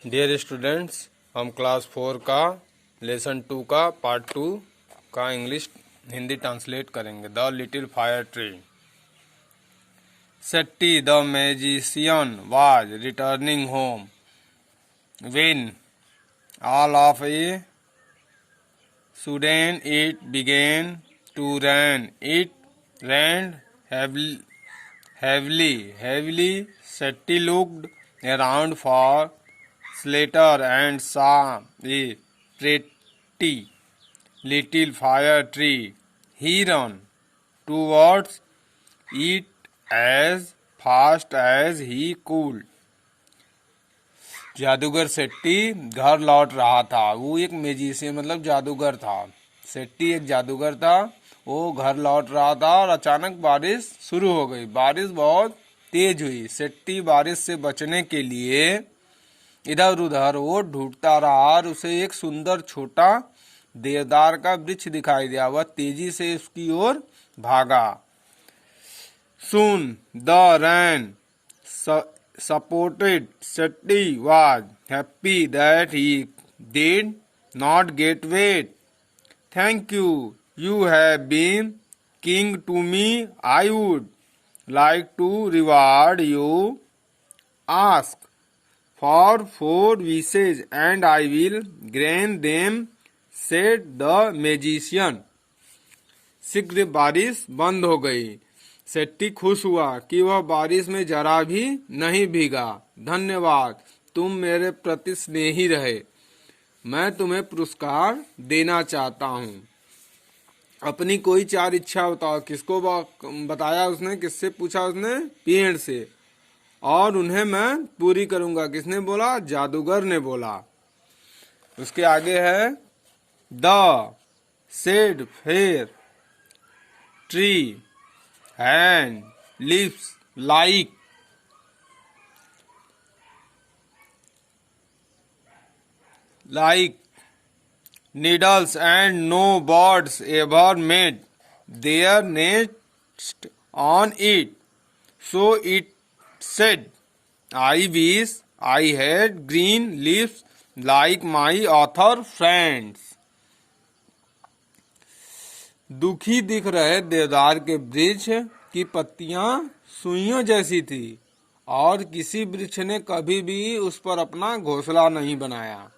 Dear students, हम class 4 का lesson 2 का पार्ट 2 का इंग्लिश हिंदी ट्रांसलेट करेंगे। The little fire tree. Setty the magician was returning home when all of a sudden it began to rain. It rained heavily. Setti looked around for shelter and saw a pretty little fire tree. He ran towards it as fast as he could. जादूगर सेट्टी घर लौट रहा था। वो एक magician मतलब जादूगर था। सेट्टी एक जादूगर था। वो घर लौट रहा था और अचानक बारिश शुरू हो गई। बारिश बहुत तेज हुई। सेट्टी बारिश से बचने के लिए इधर उधर वो ढूंढता रहा और उसे एक सुंदर छोटा देवदार का वृक्ष दिखाई दिया। वह तेजी से उसकी ओर भागा। Soon the rain supported. Setti was happy that he did not get wet. Thank you. You have been king to me. I would like to reward you. Ask for 4 wishes and I will grant them, said the magician. शीघ्र बारिश बंद हो गई। सेट्टी खुश हुआ कि वह बारिश में जरा भी नहीं भीगा। धन्यवाद, तुम मेरे प्रति स्नेही रहे। मैं तुम्हें पुरस्कार देना चाहता हूँ। अपनी कोई 4 इच्छा बताओ। किसको बताया उसने? किससे पूछा उसने? पेड़ से। और उन्हें मैं पूरी करूंगा। किसने बोला? जादूगर ने बोला। उसके आगे है the said fair tree and leaves like needles and no birds ever made their nest on it. So it said, I wish I had green leaves like my author friends. दुखी दिख रहे देवदार के वृक्ष की पत्तियां सुइयों जैसी थी और किसी वृक्ष ने कभी भी उस पर अपना घोंसला नहीं बनाया।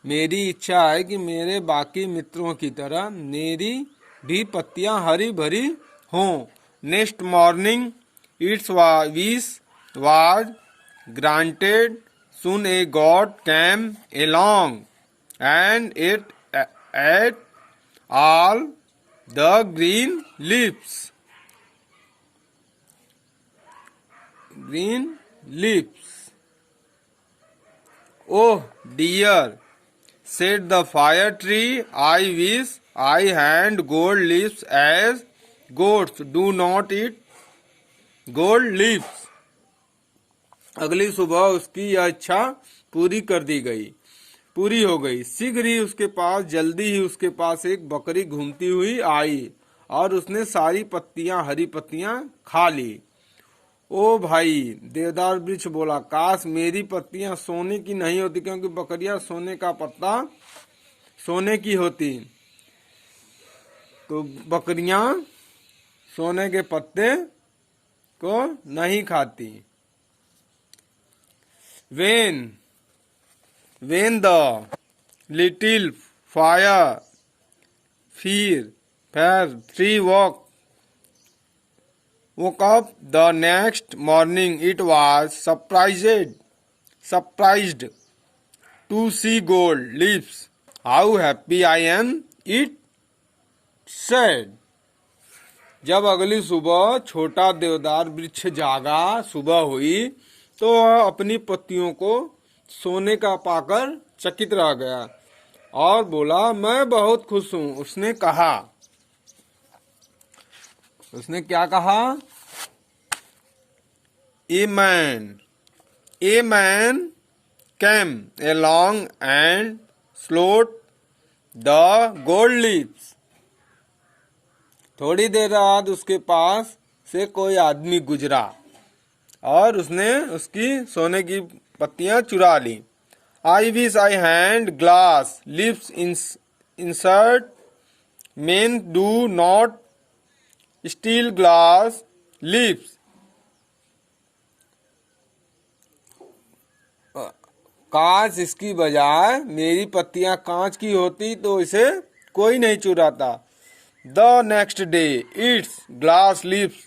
मेरी इच्छा है कि मेरे बाकी मित्रों की तरह मेरी भी पत्तियां हरी भरी हों। Next morning it's wish was granted. Soon a god came along and it ate all the green leaves. Oh dear, said the fire tree, I wish I had gold leaves as goats do not eat gold leaves. अगली सुबह उसकी यह इच्छा पूरी हो गई। शीघ्र ही जल्दी ही उसके पास एक बकरी घूमती हुई आई और उसने सारी हरी पत्तियां खा ली। ओ भाई, देवदार वृक्ष बोला, काश मेरी पत्तियां सोने की नहीं होती, क्योंकि बकरियां सोने का पत्ता सोने की होती तो बकरियां सोने के पत्ते को नहीं खाती। When the little fire tree woke up the next morning, it was surprised to see gold leaves. How happy I am, it said. जब अगली सुबह छोटा देवदार वृक्ष जागा, सुबह हुई, तो वह अपनी पत्तियों को सोने का पाकर चकित रह गया और बोला, मैं बहुत खुश हूँ। उसने क्या कहा? A man came along and slowed the gold leaves. थोड़ी देर बाद उसके पास से कोई आदमी गुजरा और उसने उसकी सोने की पत्तियां चुरा ली। I wish I had glass lips insert. Men do not steal glass lips. काश इसकी बजाय मेरी पत्तियां कांच की होती तो इसे कोई नहीं चुराता। The next day, its glass lips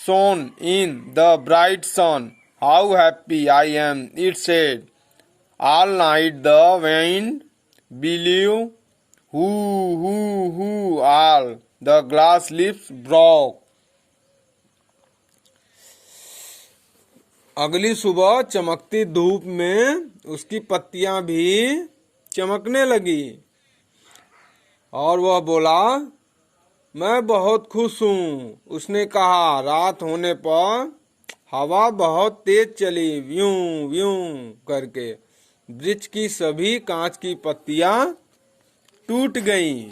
shone in the bright sun. How happy I am, it said. All night the wind blew, hoo, all the glass lips broke. अगली सुबह चमकती धूप में उसकी पत्तियां भी चमकने लगी और वह बोला, मैं बहुत खुश हूँ। उसने कहा, रात होने पर हवा बहुत तेज चली, व्यूं व्यूं करके वृक्ष की सभी कांच की पत्तियां टूट गईं।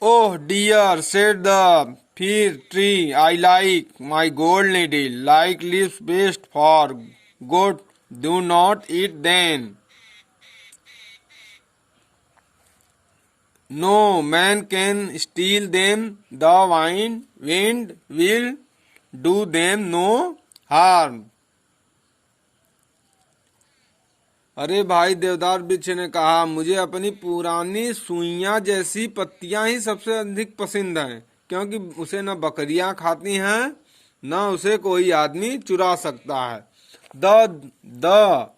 Oh dear, said the fir tree, I like my gold needle, like leaves best for good, do not eat them. No man can steal them, the wind will do them no harm. अरे भाई, देवदार वृक्ष ने कहा, मुझे अपनी पुरानी सुइयां जैसी पत्तियां ही सबसे अधिक पसंद हैं, क्योंकि उसे न बकरियां खाती हैं न उसे कोई आदमी चुरा सकता है। The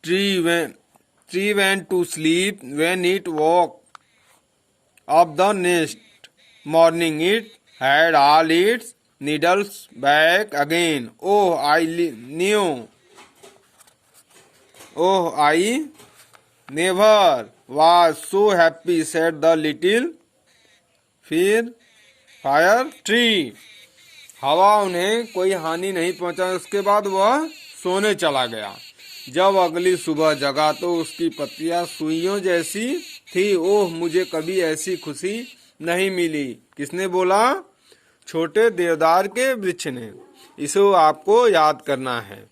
tree went to sleep when it woke up the next morning. It had all its needles back again. Oh, I never was so happy, said the little fire tree. हवा उन्हें कोई हानि नहीं पहुंचा। उसके बाद वह सोने चला गया। जब अगली सुबह जगा तो उसकी पत्तियां सुइयों जैसी थी। ओह, मुझे कभी ऐसी खुशी नहीं मिली। किसने बोला? छोटे देवदार के वृक्ष ने। इसे आपको याद करना है।